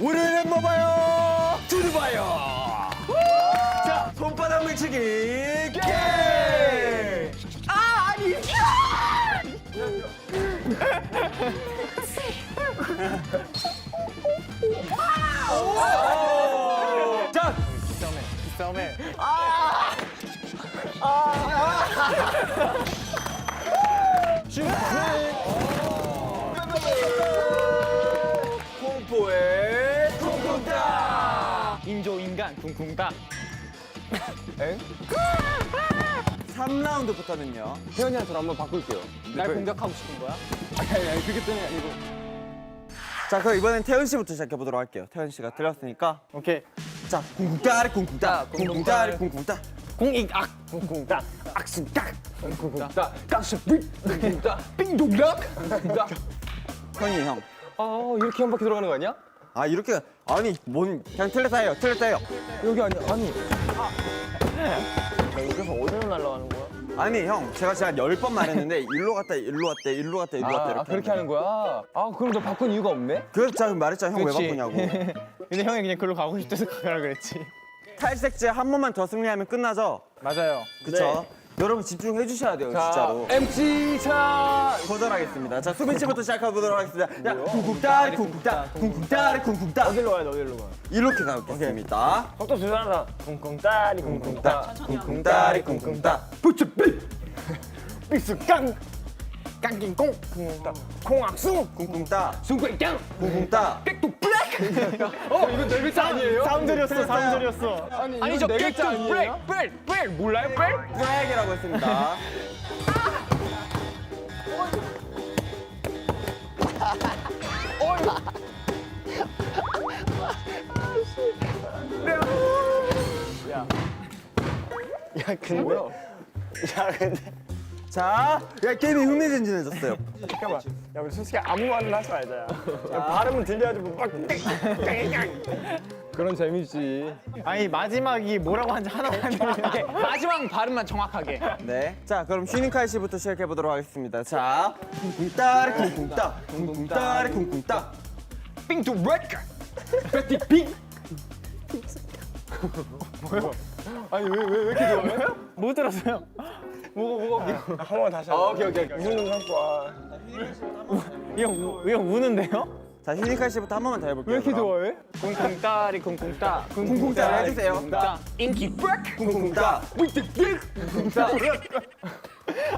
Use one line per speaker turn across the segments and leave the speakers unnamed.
우리는 뭐 봐요? 둘이 봐요. 자, 손바닥 밀치기 게임. 아니. 자,
싸움에.
공포의 쿵쿵따.
인조 인간 쿵쿵따.
3라운드부터는요.
태연이랑 저랑 한번 바꿀게요.
날 공격하고 싶은 거야?
아니 그게 때문에 아니고.
자, 그럼 이번엔 태연 씨부터 시작해 보도록 할게요. 태연 씨가 들렸으니까.
오케이.
자, 쿵쿵따리 쿵쿵따. 쿵쿵따리 쿵쿵따.
공익악 쿵쿵따. 악순깍 쿵쿵따. 깡스빛 쿵쿵따. 빙동락 쿵쿵따.
형이 형.
이렇게 한 바퀴 돌아가는 거 아니야?
아, 이렇게 아니 뭔 그냥 틀렸다 해요.
여기 아니 아니.
여기서 어디로 날아가는 거야?
아니 형, 제가 10번 말했는데 일로 갔다 일로 왔대 일로 갔다 일로 왔대 이렇게
그렇게 하는 거야? 그럼 너 바꾼 이유가 없네?
그래서 제가 말했잖아. 형 왜
그치.
바꾸냐고.
근데 형이 그냥 글로 가고 싶대서 가라 그랬지.
탈색제 한 번만 더 승리하면 끝나죠?
맞아요.
그쵸? 여러분 집중해 주셔야 돼요, 진짜로.
MC 차.
도전하겠습니다. 자, 수빈 씨부터 시작해 보도록 하겠습니다. 자, 쿵쿵따리 쿵쿵따, 쿵쿵따리 쿵쿵따.
어디로 가야 돼? 어디로 가?
이렇게 가겠습니다.
속도 조절하다. 쿵쿵따리 쿵쿵따.
쿵쿵따리 쿵쿵따.
부츠빛. 삐스깡. 깡킹콩. 쿵쿵따. 콩악수.
쿵쿵따,
숭괴깡.
쿵쿵따.
백도 블랙.
이거 네 글자 아니에요?
사운드렸어. 아니 저
네
백도
글자 아니에요?
블랙 몰라요? 블랙?
플렉이라고 했습니다. 자, 야, 게임이 흥미진진해졌어요.
잠깐만. 야 우리 솔직히 아무 말이나 하지 말자. 야, 발음은 들려야지 뭐 막.
그런 재미지.
아니 마지막이 뭐라고 하는지 하나도 안 들리는데 마지막 발음만 정확하게.
네. 자, 그럼 쉬닝카이 씨부터 시작해 보도록 하겠습니다. 자, 쿵쿵따리 쿵쿵따, 쿵쿵따리 쿵쿵따.
빙두 레드. 베티 빙.
아니 왜 이렇게 좋아해?
못 들었어요. 뭐가
한 번 다시 하자. 오케이. 무슨 놈 갖고 와.
이 형 우는데요?
자, 휴닝카이 씨부터 한 번만 더 해볼게요.
왜 이렇게
그럼.
좋아해?
쿵쿵따리 쿵쿵따.
쿵쿵따 해주세요.
쿵쿵따. 인기 브렉.
쿵쿵따.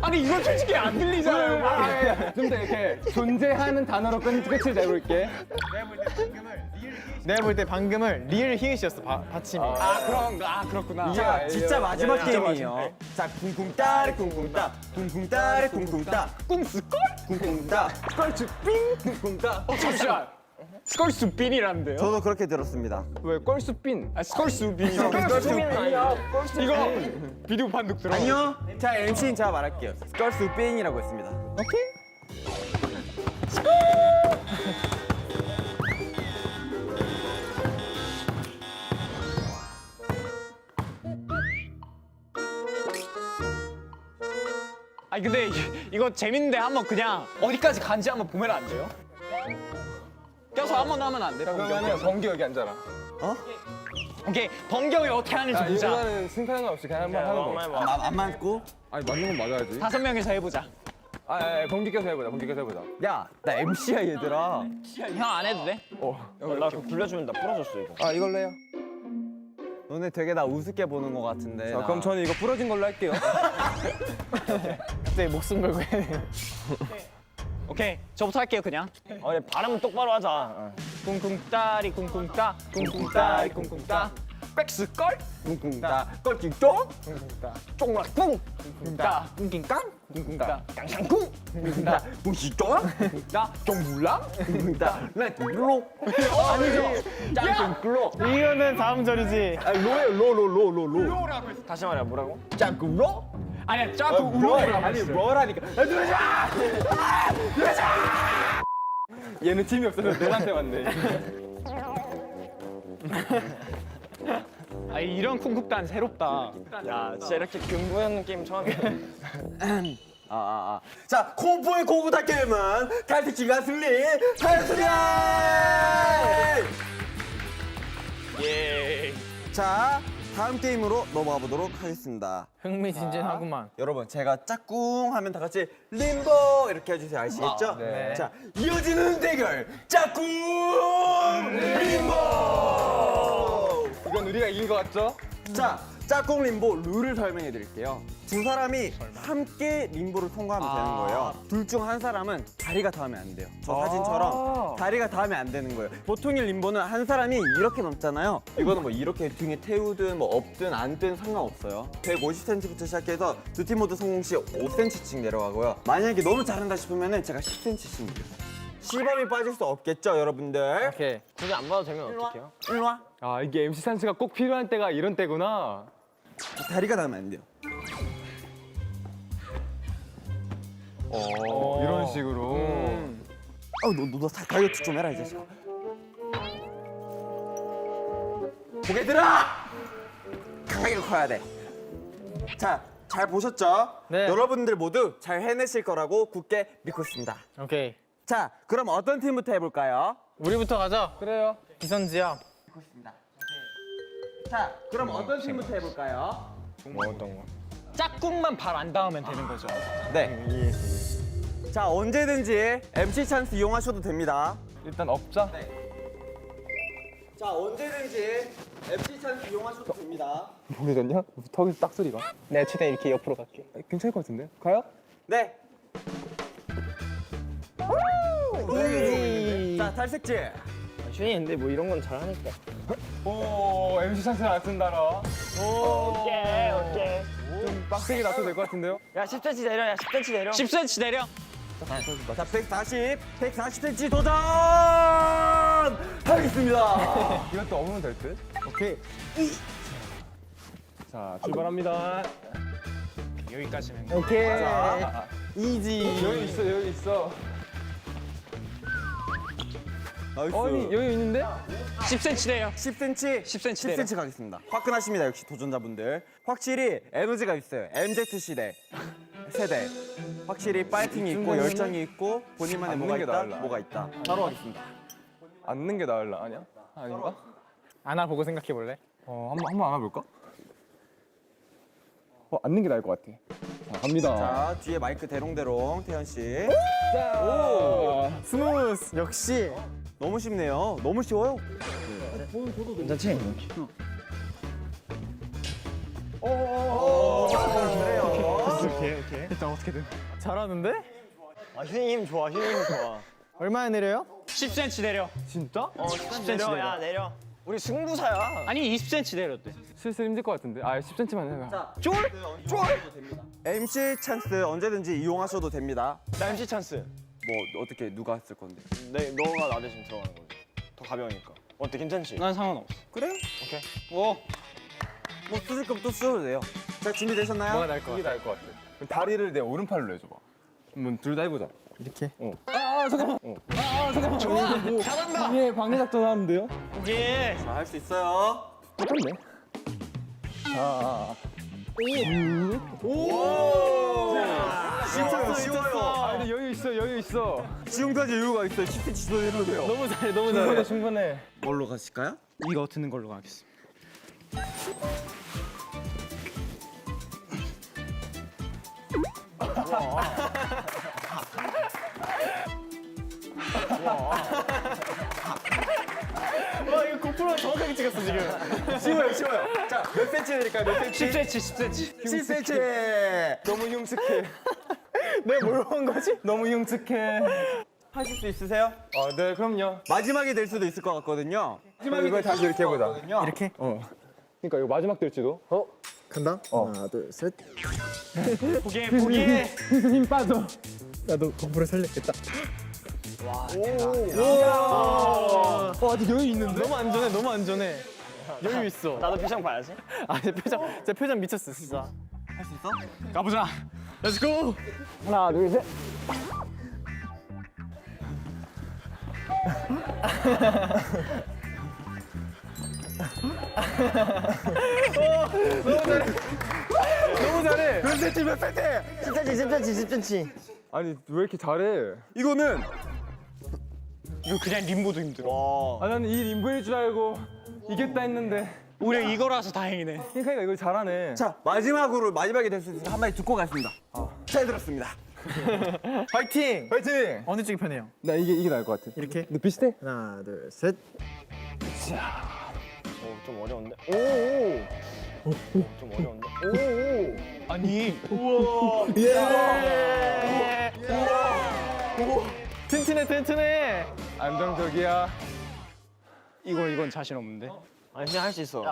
아니 이건 솔직히 안 들리잖아요.
좀 더 이렇게 존재하는 단어로 끝을 내볼게.
내가 볼 때 방금을 리을 히읗이었어 받침이. 그렇구나.
자, 진짜 마지막
진짜
게임이에요. 자, 쿵쿵따리 쿵쿵따, 쿵쿵따리 쿵쿵따,
꿍스컬?
쿵쿵따.
스컬스 삥? 쿵쿵따. 잠시만. 스컬스 빈이라는데요?
저도 그렇게 들었습니다.
왜 껄수빈?
스컬스 빈.
껄수빈이야.
이거 비디오 판독 들어.
아니요. 자, MC는 제가 말할게요. 스컬스 빙이라고 했습니다.
아니 근데 이거 재밌는데 한번 그냥 어디까지 간지 한번 보면 안 돼요? 껴서 한번 하면 안 돼?
그러면은 번개 여기 앉아라.
오케이 번경이 어떻게 하는지 보자.
이거는 승패는 없이 그냥 한번 하는 거.
안 맞고?
아니 맞는 건 맞아야지.
5명이서 해보자.
번개 껴서 해보자. 번개 껴서 해보자.
야, 나 MC야, 얘들아.
형 안 해도 돼?
나 그거 불려주면 나 부러졌어 이거.
이걸로 해요.
너네 되게 나 우습게 보는 것 같은데. 나.
그럼 저는 이거 부러진 걸로 할게요.
갑자기 목숨 걸고 해야 돼. 오케이 저부터 할게요 그냥.
발음은 똑바로 하자.
쿵쿵따리 쿵쿵따 쿵쿵따리 쿵쿵따 백스걸
쿵쿵따. 껄킹똥?
쿵쿵따 쫑락뿡 쿵쿵따 쿵킹깡 쿵쿵따 깡샹쿵 쿵쿵따
무시똥?
쿵쿵따 쫑물랑
쿵쿵따. 레트로.
짱꿍클로. 이거는 다음 절이지.
로.
다시 말해 뭐라고?
짱꾸로?
아니야 짱꿍 울로.
아니, 뭐라니까.
얘는 팀이 없어서 내한테 왔네.
아 이런 쿵쿵단 새롭다.
야 진짜 이렇게 근무하는 게임 처음이야.
자, 공포의 고구다 게임은 탈색기가 승리! 탈색기!
예.
자, 다음 게임으로 넘어가 보도록 하겠습니다.
흥미진진하구만.
여러분, 제가 짝꿍 하면 다 같이 림보 이렇게 해주세요. 아시겠죠?
네.
자, 이어지는 대결 짝꿍 림보!
이건 우리가 이긴 것 같죠?
자, 짝꿍 림보 룰을 설명해 드릴게요. 두 사람이 함께 림보를 통과하면 되는 거예요. 둘 중 한 사람은 다리가 닿으면 안 돼요. 저 사진처럼 다리가 닿으면 안 되는 거예요. 보통의 림보는 한 사람이 이렇게 넘잖아요. 이거는 뭐 이렇게 등에 태우든 뭐 업든 안든 상관없어요. 150cm부터 시작해서 두 팀 모두 성공 시 5cm씩 내려가고요. 만약에 너무 잘한다 싶으면 제가 10cm씩 내려요. 시범이 빠질 수 없겠죠, 여러분들?
오케이.
굳이 안 봐도 되면 어떡해요?
일로 와.
아 이게 MC 찬스가 꼭 필요한 때가 이런 때구나.
다리가 닿으면 안 돼요.
이런 식으로.
너 다이어트 좀 해라, 이 자식아. 고개 들어! 강하게 커야 돼. 자, 잘 보셨죠?
네.
여러분들 모두 잘 해내실 거라고 굳게 믿고 있습니다.
오케이.
자, 그럼 어떤 팀부터 해볼까요?
우리부터 가자.
그래요.
기선지압.
믿고 있습니다. 자, 그럼 어떤 팀부터 해볼까요?
뭐 어떤 거?
짝꿍만 발 안 닿으면 되는 거죠.
네. 자, 언제든지 MC 찬스 이용하셔도 됩니다.
일단 업자.
자, 언제든지 MC 찬스 이용하셔도 됩니다.
모르겠냐? 턱에서 딱 소리가.
내가 최대한 이렇게 옆으로 갈게.
괜찮을 것 같은데? 가요?
네. 자, 탈색지.
슈니 근데 뭐 이런 건 잘하니까.
오 MC 찬스를 안 쓴다라.
오케이.
좀 빡세게 놔도 될 것 같은데요?
야 10cm 내려. 야 10cm 내려.
10cm 내려.
자, 140cm 도전! 하겠습니다.
이것도 업으면 될 듯?
오케이.
자 출발합니다.
여기까지는.
오케이.
자,
이지.
여기 있어 여기 있어.
나이스.
아니 여기 있는데?
10cm 내려.
10cm,
10cm 내려.
10cm 가겠습니다. 화끈하십니다, 역시 도전자분들. 확실히 에너지가 있어요. MZ 세대. 확실히 파이팅이 있고 열정이 있고 본인만의
앉는
뭐가
게
있다,
나을라.
뭐가 있다. 바로 하겠습니다.
앉는 게 나을라 아니야? 아닌가?
안아보고 생각해 볼래?
한번 안아볼까? 앉는 게 나을 것 같아. 자 갑니다.
자, 뒤에 마이크 대롱대롱 태현 씨.
오.
스무스. 역시.
너무 쉽네요. 너무 쉬워요.
괜찮지?
일단 어떻게든. 잘하는데?
아 슈니 힘 좋아. 슈니 힘 좋아.
얼마나 내려요?
10cm 내려.
진짜?
10cm
10cm
내려.
내려.
야 내려. 우리 승부사야.
아니 20cm 내렸대.
슬슬 힘들 것 같은데. 아 10cm만 해봐.
쫄! MC 찬스 언제든지 이용하셔도 됩니다.
나 MC 찬스.
뭐 어떻게 누가 했을 건데?
너가 나 대신 들어가는 거지. 더 가벼우니까. 어때 괜찮지?
난 상관없어.
그래요?
오케이.
오.
뭐 쓰실 거면 또 쓰셔도 돼요. 자, 준비되셨나요?
뭐가 나을 것
이게
같아?
나을 것 같아. 그럼 다리를 내 오른팔로 해줘봐. 한번 둘 다 해보자.
이렇게.
방해 작전 하는데요?
예.
자, 할 수 있어요.
똑같네. 자.
쉬워요, 쉬워요.
아 근데 여유 있어 여유 있어.
지금까지 여유가 있어요. 10cm 지도해도 돼요.
너무 잘해, 너무
충분해
잘해.
충분해.
뭘로 가실까요?
이거 드는 걸로 가겠습니다.
와, 이거 고프로 정확하게 찍었어, 지금.
쉬워요, 쉬워요. 자, 몇 센치 드릴까요? 몇 센치?
10cm.
10cm.
너무 흉측해.
내가 뭘 한 거지?
너무 흉측해.
하실 수 있으세요?
네 그럼요.
마지막이 될 수도 있을 것 같거든요.
그럼 이거 다시 이렇게 해보자.
이렇게?
그러니까 이거 마지막 될지도.
간다? 하나, 둘, 셋.
포기해.
힘 빠져.
나도 고프로 살렸겠다.
아직 여유 있는데?
너무 안전해, 너무 안전해. 여유 있어.
나도 표정 봐야지.
아, 제 표정 미쳤어, 진짜.
할 수 있어?
가보자.
Let's go!
하나 둘 셋. 너무 잘해.
몇 cm 몇 cm?
10cm. 아니 왜 이렇게 잘해?
이거는
이거 그냥 림보도 힘들어.
아 나는 이 림보일 줄 알고 이겼다 했는데
우리 이거라서 다행이네.
흰카이가 이걸 잘하네.
자 마지막에 될 수 있으니까 한마디 듣고 가겠습니다. 잘 들었습니다.
파이팅! 파이팅!
어느 쪽이 편해요?
나 이게 나을 것 같아.
이렇게?
너 비슷해?
하나, 둘, 셋.
좀 어려운데? 오. 좀 어려운데? 오.
아니
튼튼해, 튼튼해.
안정적이야.
이건 자신 없는데.
아니 그냥 할 수 있어.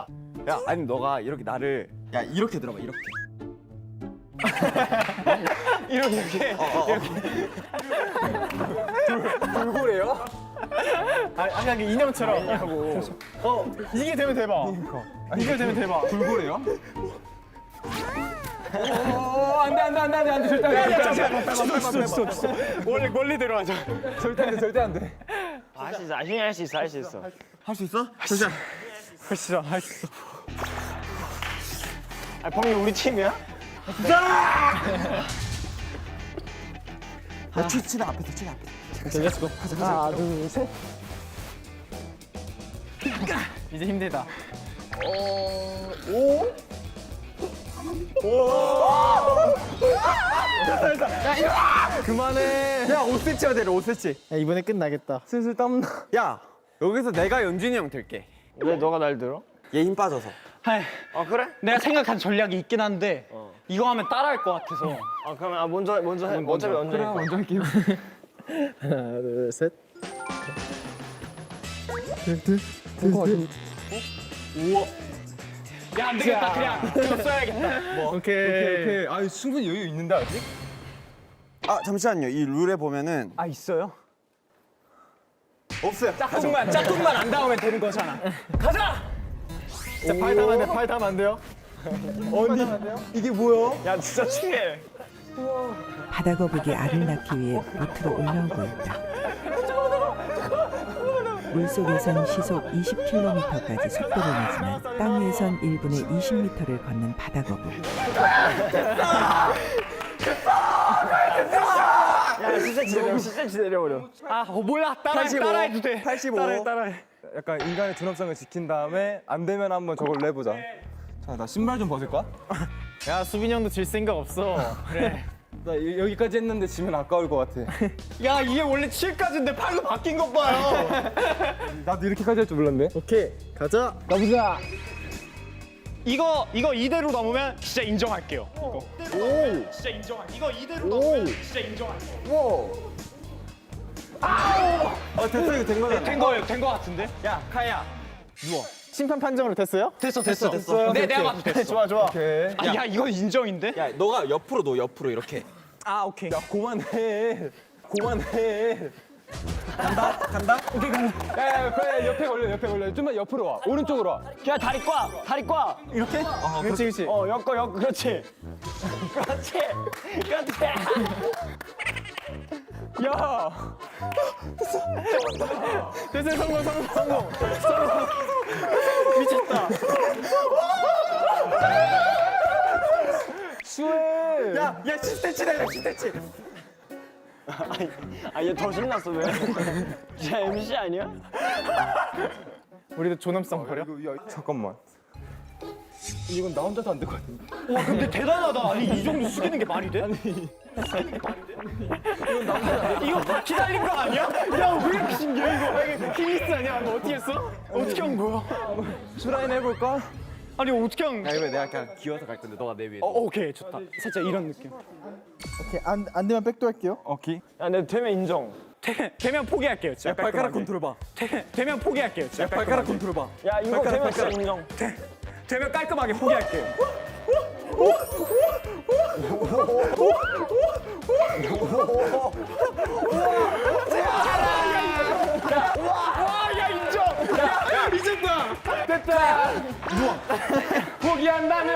야 아니 너가 이렇게 나를 야 이렇게 들어봐 이렇게.
이렇게.
돌고래요?
아까 그 인형처럼 하고. 이게 되면 대박. 이게 되면 대박.
돌고래요? 안돼 절대 안돼.
원리대로 하자.
절대 안돼.
할 수 있어. 아신이 할 수 있어. 할 수 있어.
할 수 있어? 진짜.
할 수 있어.
아 방금 우리 팀이야?
야 치다 앞에서 치다 앞에.
하나, 둘, 셋. 이제 힘들다.
그만해.
야 5cm가 되려 5cm.
야, 이번에 끝나겠다.
슬슬 땀나.
야 여기서 내가 연준이 형 들게.
왜 너가 날 들어?
얘 힘 빠져서.
아이,
아 그래?
내가 생각한 전략이 있긴 한데 이거 하면 따라할 것 같아서.
아 그러면 먼저 해. 어차피 언제?
그래 먼저 할게요.
하나, 둘, 셋.
야, 안 되겠다. 그냥 이거 써야겠다.
오케이.
아니 충분히 여유 있는데 아직?
아 잠시만요. 이 룰에 보면은
아, 있어요?
없어요.
짝꿍만 안 닿으면 되는 거잖아. 가자!
자, 팔 닿으면 안 돼, 팔 닿으면 안 돼요.
이게 뭐야?
야 진짜 추해.
바다거북이 알을 낳기 위해 보트로 올라오고 있다. 물속에선 시속 20km까지 속도를 내지만 땅 위에선 1분에 20m를 걷는 바다거북.
야 10cm 내려버려.
아, 몰라. 따라해도 돼.
85.
따라해.
약간 인간의 존엄성을 지킨 다음에 안 되면 한번 저걸 내보자. 자, 나 신발 좀 벗을까?
야, 수빈이 형도 질 생각 없어.
그래.
나 여기까지 했는데 지면 아까울 것 같아.
야, 이게 원래 7까지인데 8로 바뀐 것 봐요.
나도 이렇게까지 할 줄 몰랐네.
오케이, 가자.
가보자.
이거 이대로 넘으면 진짜 인정할게요. 이거. 오. 진짜 이거 이대로 넘으면 진짜 인정할게요.
됐어 이거 된 거잖아.
된 거 같은데?
야 카야.
심판 판정으로 됐어요?
됐어.
됐어요.
내가 봐도 됐어.
좋아, 좋아.
오케이.
아, 야, 이거 인정인데?
야 너가 옆으로 놓 옆으로 이렇게.
아, 오케이.
야, 그만해. 그만해.
간다.
야, 그래, 옆에 걸려. 좀만 옆으로 와. 오른쪽으로 와.
야 다리 꽈.
이렇게? 그렇지, 그렇지.
엮어. 그렇지.
야.
됐어요, 성공.
수해.
야 10cm 내려 10cm.
아얘 더 신났어 왜? 쟤 MC 아니야?
우리도 존엄성 버려?
야, 잠깐만. 이건 나 혼자도 안 될 것 같은데.
와, 근데 대단하다. 아니, 이 정도 숙이는 게 말이 돼? 이거 바퀴 달린 거 아니야? 야, 왜 이렇게 신기해, 이거?
킹리스 아니야? 너 어떻게 했어?
어떻게 한 거야?
슈라인 해볼까?
아니, 어떻게 한
야 이거 내가 그냥 기어서 갈 건데 너가 내 위에.
오케이, 좋다. 살짝 이런 느낌.
오케이, 안 되면 백도 할게요.
오케이.
야 내 되면 인정.
되면 포기할게요. 진짜
발가락
깔끔하게.
컨트롤 봐.
되면 포기할게요. 진짜
발가락
깔끔하게.
컨트롤 봐.
야 이거 되면 진짜 인정.
되면 깔끔하게 포기할게요. 야, 인정. 야, 이 정도야. 됐다. 포기한다면.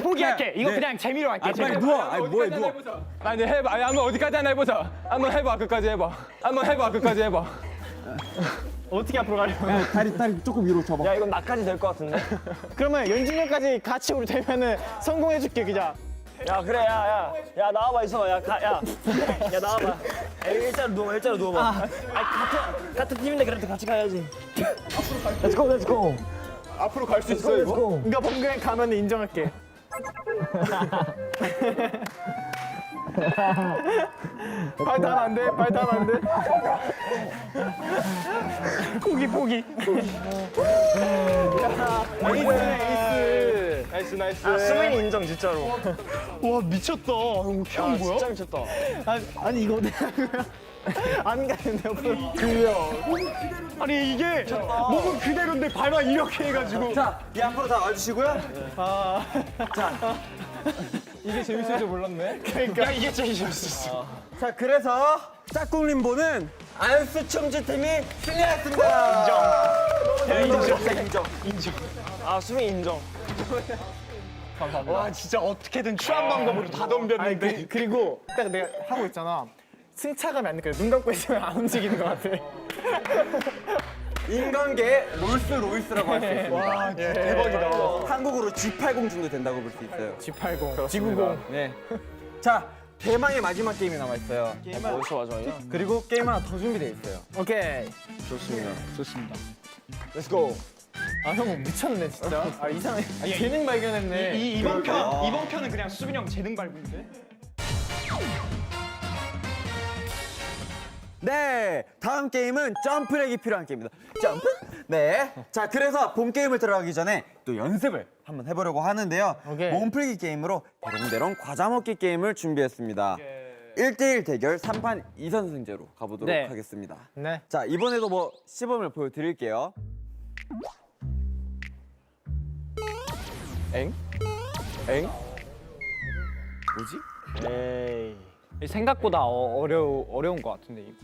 포기할게. 이거 그냥 재미로 할게.
빨리 누워. 아니 뭐해 누워.
아 이제 해봐. 아니, 한번 어디까지 하나 해보자. 한번 해봐. 끝까지 해봐. 한번 해봐. 끝까지 해봐.
어떻게 앞으로 가려고?
다리 조금 위로 접어.
야 이건 나까지 될 것 같은데.
그러면 연준이 형까지 같이 우리 되면은 성공해줄게 그냥.
야 그래 야 나와봐 이성아 야 나와봐. 야, 일자로 누워봐. 같은 팀인데 그래도 같이 가야지. Let's go.
앞으로 갈 수 있어 이거?
이거 범그랭 가면 인정할게. 발 닿으면 안 돼. 발 닿으면 안 돼. 포기.
나이스.
아 수민이 인정 진짜로.
와 미쳤다. 형 뭐야?
진짜 미쳤다.
아니 이거 내가 안 가는데 옆으로. 아니 이게 몸은 그대로인데 발만 이렇게 해가지고.
자, 이 앞으로 다 와주시고요.
이게 재밌을 줄 몰랐네.
그러니까 이게 제일 재밌었어.
자, 그래서 짝꿍 림보는 안수 첨지팀이 승리했습니다. 인정.
아 수민 인정.
와 진짜 어떻게든 추한 방법으로 다 덤볐는데.
그리고 딱 내가 하고 있잖아. 승차감이 안 느껴요. 눈 감고 있으면 안 움직이는 것 같아.
인간계 롤스로이스라고 할 수 있습니다.
와 대박이다.
한국으로 G80 정도 된다고 볼 수 있어요.
G80, G90.
네. 자, 대망의 마지막 게임이 남아 있어요.
어디서 와줘요?
그리고 게임 하나 더 준비되어 있어요.
오케이.
좋습니다.
Let's go.
아 형 미쳤네 진짜. 아 이상해. 재능 발견했네.
이번 편은 그냥 수빈이 형 재능 발굴인데.
네, 다음 게임은 점프력이 필요한 게임입니다. 점프? 네. 자, 그래서 본 게임을 들어가기 전에 또 연습을 한번 해보려고 하는데요.
오케이.
몸풀기 게임으로 대롱대롱 과자 먹기 게임을 준비했습니다. 1대1 대결 3판 2선승제로 가보도록
네.
하겠습니다.
네.
자, 이번에도 뭐 시범을 보여드릴게요.
엥?
뭐지?
에이.
생각보다 어려운 것 같은데 이거.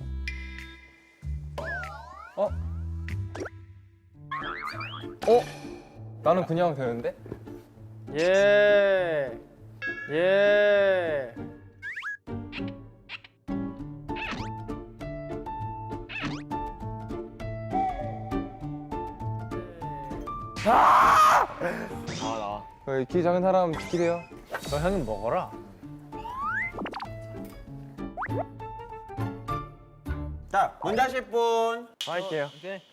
나는 그냥 되는데?
예.
키 작은 사람 기대요.
너 형은 먹어라.
자, 먼저 하실 분.
할게요.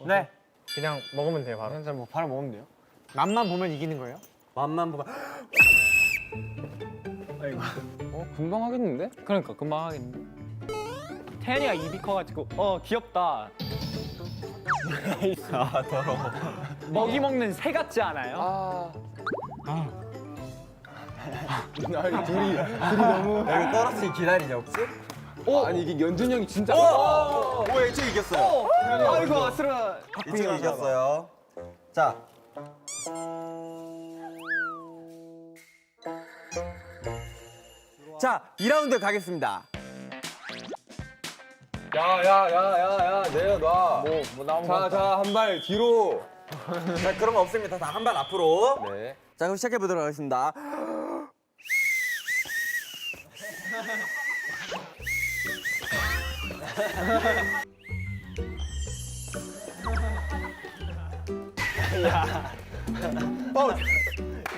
네.
그냥 먹으면 돼요 바로.
그냥 뭐 바로 먹으면 돼요.
맛만 보면 이기는 거예요?
맛만 보면.
금방 하겠는데?
그러니까 금방 하겠네. 태연이가 입이 커가지고 귀엽다.
아, 더러워.
먹이 먹는 새 같지 않아요?
둘이
이거 떨어지기 기다리냐, 혹시?
아니 이게 연준 형이 진짜
오, 이쪽 이겼어요.
아이고 아슬아.
이쪽 이겼어요. 자. 자, 2라운드 가겠습니다.
야야야야야 내려놔.
뭐 나온 거.
자 한 발 뒤로.
자, 그런 거 없습니다. 다 한 발 앞으로.
네.
자, 그럼 시작해 보도록 하겠습니다.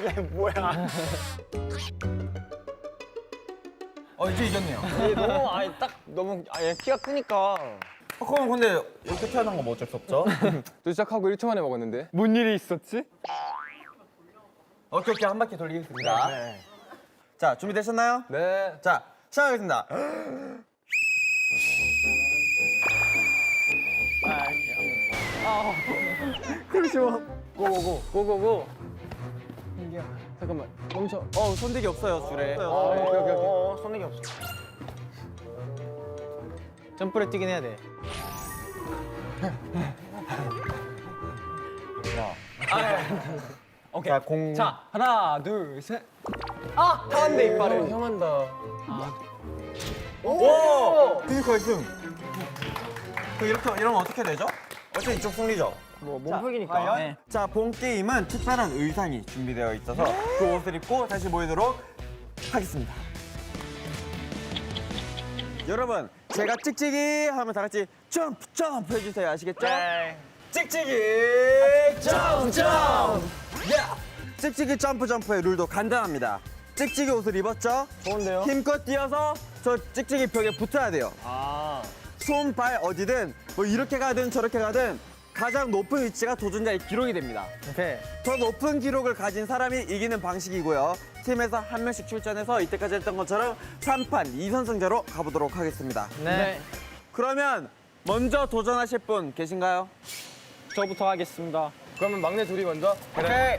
이게 뭐야?
이제 이겼네요.
이게 너무 너무 키가 크니까.
그럼 근데 이렇게 태어난 거 뭐 어쩔 수 없죠?
또 시작하고 1초 만에 먹었는데.
뭔 일이 있었지?
오케이, 한 바퀴 돌리겠습니다. 자, 준비되셨나요?
네.
자, 시작하겠습니다.
고고고.
잠깐만 멈춰.
손대기 없어요, 줄에.
오케이.
손색이 없어. 점프를 뛰긴 해야 돼.
오케이.
자, 공.
자 하나 둘 셋. 다 왔네 이빨을.
형 한다.
오! 피지컬 승. 이러면 어떻게 되죠? 어차피 이쪽 승리죠?
뭐 몸풀기니까.
네.
자, 본 게임은 특별한 의상이 준비되어 있어서 그 옷을 입고 다시 모이도록 하겠습니다. 여러분, 제가 찍찍이 하면 다 같이 점프 점프 해주세요. 아시겠죠?
네.
찍찍이 점프 점프! 찍찍이 점프 점프의 룰도 간단합니다. 찍찍이 옷을 입었죠?
좋은데요?
힘껏 뛰어서 저 찍찍이 벽에 붙어야 돼요.
아.
손, 발 어디든 뭐 이렇게 가든 저렇게 가든 가장 높은 위치가 도전자의 기록이 됩니다.
오케이.
더 높은 기록을 가진 사람이 이기는 방식이고요. 팀에서 한 명씩 출전해서 이때까지 했던 것처럼 3판 2선승제로 가보도록 하겠습니다.
네.
그러면 먼저 도전하실 분 계신가요?
저부터 하겠습니다.
그러면 막내 둘이 먼저.
오케이.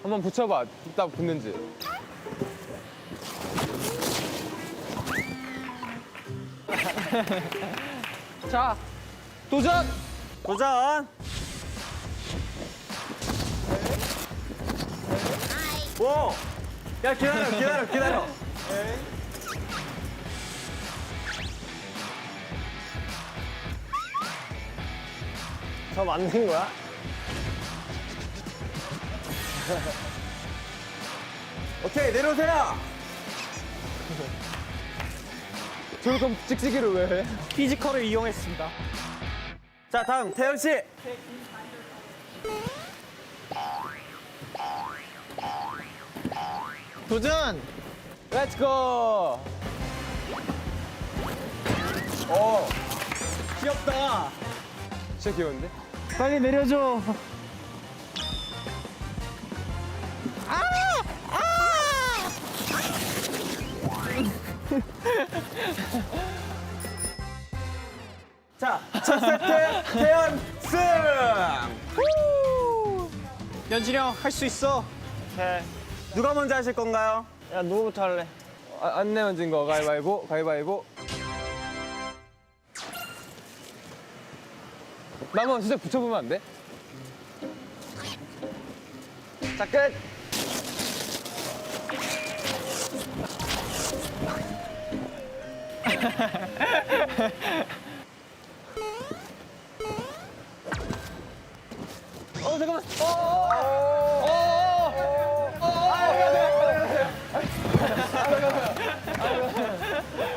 한번 붙여봐. 이따 붙는지.
자, 도전!
도전! 오! 야, 기다려.
저 맞는 거야?
오케이, 내려오세요!
저렇게 찍찍이를 왜 해?
피지컬을 이용했습니다.
자, 다음, 태연씨!
도전!
렛츠고!
귀엽다.
진짜 귀여운데?
빨리 내려줘.
자, 첫 세트 태연 승!
연진이 형, 할 수 있어.
오케이.
누가 먼저 하실 건가요?
야, 누구부터 할래?
안 내어진 거 가위바위보, 가위바위보. 나 한번 진짜 붙여보면 안 돼?
자, 끝.
잠깐만.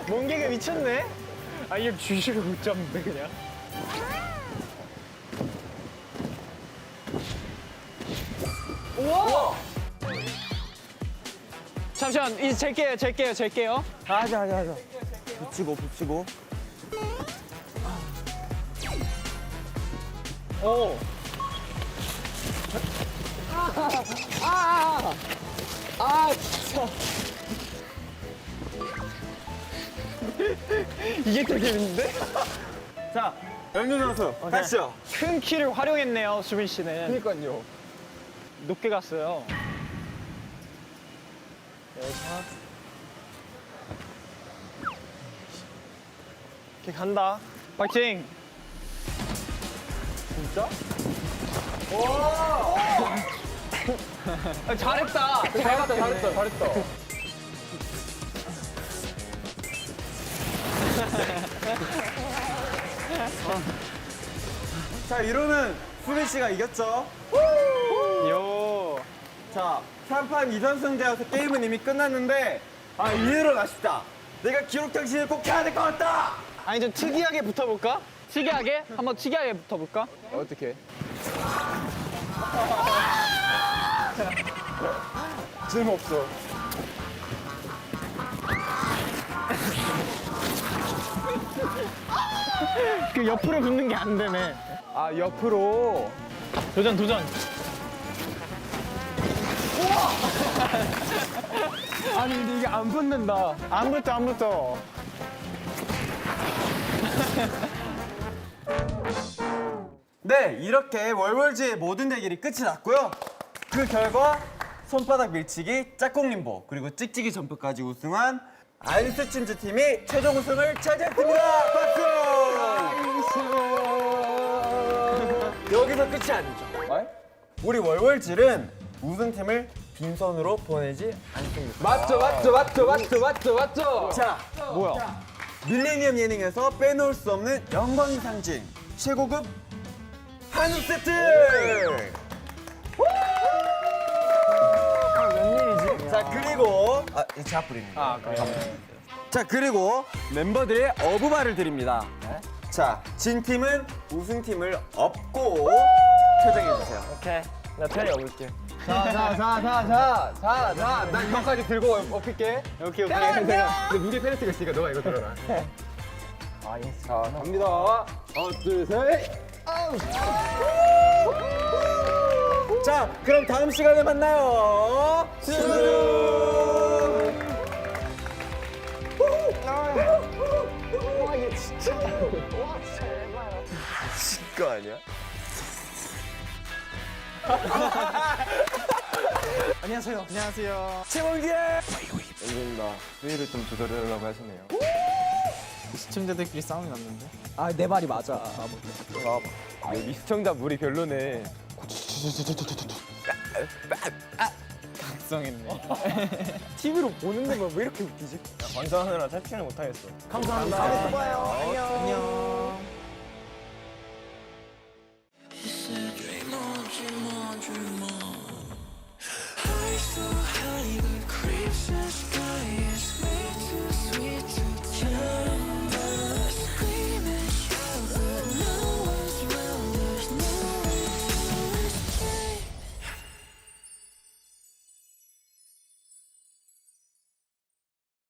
몽개가 미쳤네. 아, 이게 주식을 못 잡는데 그냥. 우와! 잠시만, 이제 잴게요.
하자. 붙이고.
오. 진짜. 이게 되게 재밌는데?
자, 영준 선수, 가시죠.
큰 키를 활용했네요, 수빈 씨는.
그니까요.
높게 갔어요.
이렇게 간다.
파이팅! 진짜? 잘했다.
잘했다.
자, 이러면 수빈 씨가 이겼죠?
요.
자, 3판 2선승제여서 게임은 이미 끝났는데 이대로 아쉽다. 내가 기록 장신을 꼭 해야 될 것 같다.
아니, 좀 특이하게 붙어볼까? 특이하게? 한번 특이하게 붙어볼까?
어떻게? 쓸모없어.
그 옆으로 붙는 게 안 되네.
아, 옆으로.
도전.
아니, 근데 이게 안 붙는다.
안 붙어.
네, 이렇게 월월지의 모든 대결이 끝이 났고요. 그 결과 손바닥 밀치기, 짝꿍 림보, 그리고 찍찍이 점프까지 우승한 안스친즈 팀이 최종 우승을 차지했습니다. 박수! 여기서 끝이 아니죠. 우리 월월질은 우승팀을 빈손으로 보내지 않습니다.
맞죠.
자,
뭐야?
밀레니엄 예능에서 빼놓을 수 없는 영광의 상징 최고급 한우 세트. 웬일이지? 자 그리고 이 제압불입니다. 자 그리고 멤버들의 어부바를 드립니다. 자 진 팀은 우승 팀을 업고 표정해 주세요.
오케이. 나 편히 업을게.
자, 나 이거까지 들고 업힐게.
오케이.
근데 무게 페널티가 있으니까 너가 이거 들어라. 자, 갑니다. 하나, 둘, 셋.
자 그럼 다음 시간에 만나요.
그거 아니야?
안녕하세요.
최원기의
감사합니다. 수위를 좀 조절하려고 하시네요.
시청자들끼리 싸움이 났는데.
아 내 말이 맞아.
여기 시청자 물이 별로네.
각성했네.
TV로 보는 데만 왜 이렇게 웃기지?
완성하느라 탈출을 못하겠어.
감사합니다. 다음에 또 봐요. 안녕.